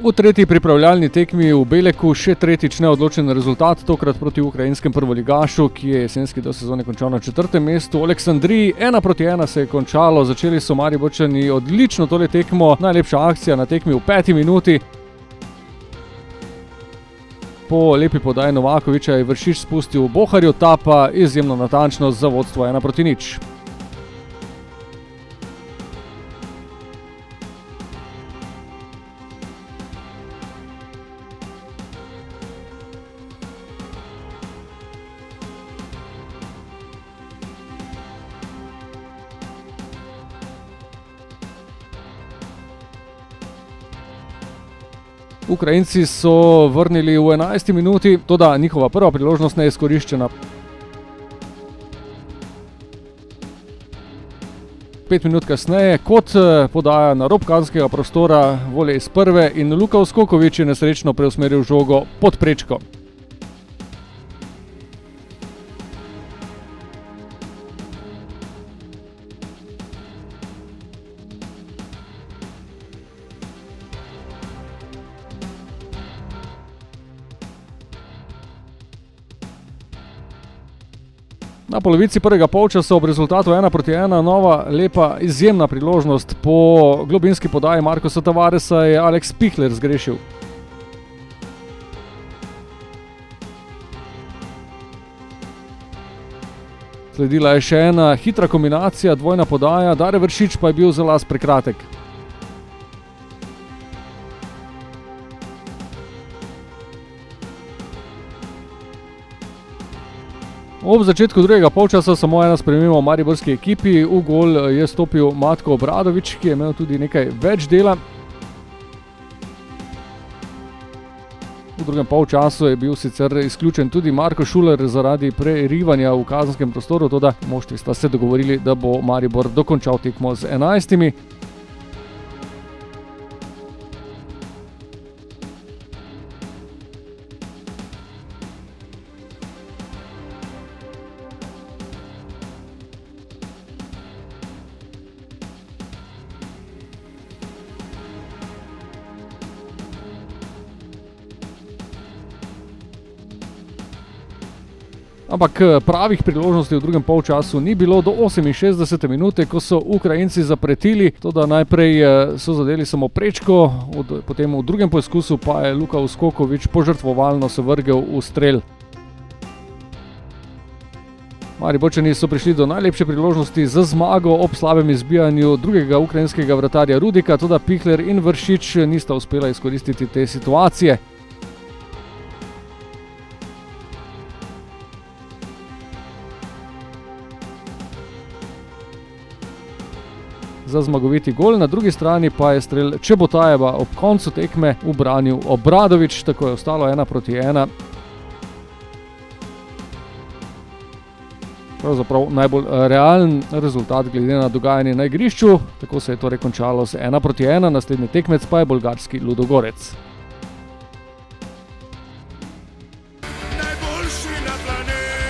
V tretji pripravljalni tekmi v Beleku še tretjič neodločen rezultat, tokrat proti ukrajinskem prvoligašu, ki je jesenski del sezone končal na 4. mestu. V Aleksandriji 1:1 se je končalo, začeli so Mariborčani odlično tole tekmo, najlepša akcija na tekmi v 5. minuti. Po lepi podaji Novakoviča je Vršič spustil Boharju, ta pa izjemno natančno za vodstvo 1:0. Ukrajinci so vrnili v 11. minuti, toda njihova prva priložnost neizkoriščena. 5 minut kasneje, kot podaja na rob kazenskega prostora, volej iz prve in Luka Uskoković je nesrečno preusmeril žogo pod prečko. Na polovici prvega polčasa ob rezultatu 1:1 nova, lepa, izjemna priložnost. Po globinski podaji Markosa Tavaresa je Alex Pihler zgrešil. Sledila je še ena hitra kombinacija, dvojna podaja, Dare Vršič pa je bil za las prekratek. Ob začetku drugega polčasa samo ena sprememba v mariborski ekipi. V gol je stopil Matko Obradović, ki je imel tudi nekaj več dela. V drugem polčasu je bil sicer izključen tudi Marko Šuler zaradi prerivanja v kazenskem prostoru, toda moštvi sta se dogovorili, da bo Maribor dokončal tekmo z 11. Ampak pravih priložnosti v drugem polčasu ni bilo do 68. minute, ko so Ukrajinci zapretili, toda najprej so zadeli samo prečko, potem v drugem poizkusu pa je Luka Uskoković požrtvovalno se vrgel v strel. Mariborčani so prišli do najlepše priložnosti za zmago ob slabem izbijanju drugega ukrajinskega vratarja Rudika, toda Pihler in Vršič nista uspela izkoristiti te situacije. Za zmagoviti gol, na drugi strani pa je strel Čebotajeva ob koncu tekme ubranil Obradović, tako je ostalo 1:1. Pravzaprav najbolj realen rezultat glede na dogajanje na igrišču, tako se je torej končalo z 1:1, naslednji tekmec pa je bolgarski Ludogorets. Najboljši na planetu.